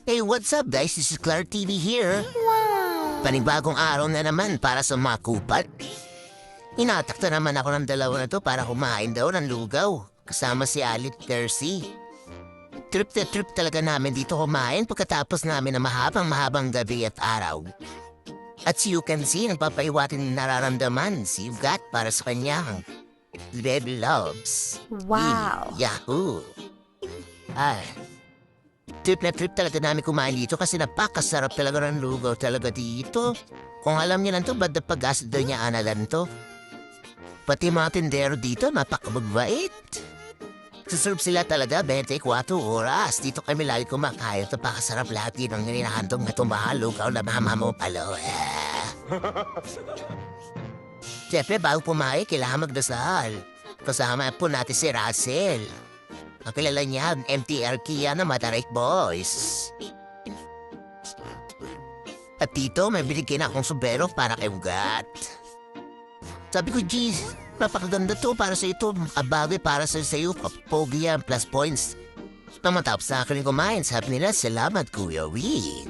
Hey, what's up guys? This is Clark TV here. Panibagong araw na naman para sa mga kupat. Inatakta naman ako ng dalawa na to para kumain daw ng lugaw. Kasama si Alit Percy. Trip na trip talaga namin dito kumain pagkatapos namin ng mahabang gabi at araw. At so you can see, nagpapaiwatin nararamdaman si Ugat para sa kanyang Red Loves. Wow. Yahoo! Trip na trip talaga namin kumain dito kasi napakasarap talaga ng lugaw talaga dito. Kung alam niyo lang to, bad na pag-asad daw niya analan to. Pati mga tindero dito, napakababait. Suserve sila talaga 24 oras. Dito kami lagi kumakain. Napakasarap lahat din ang ninahandong na tumahal lugaw na mama mo palo. Siyempre, bago pumain, kailangan magdasal. Kasama po natin si Russell. Ang kilala niya, MTR Kia na Matarik Boys. At dito, may binigyan akong sombrero para kay Ugat. Sabi ko, geez, napakaganda to para sa ito. Bagay para sa sa'yo, pogi yan, plus points. Namatapos sa akin kumain, sabi nila, salamat Kuya Wee.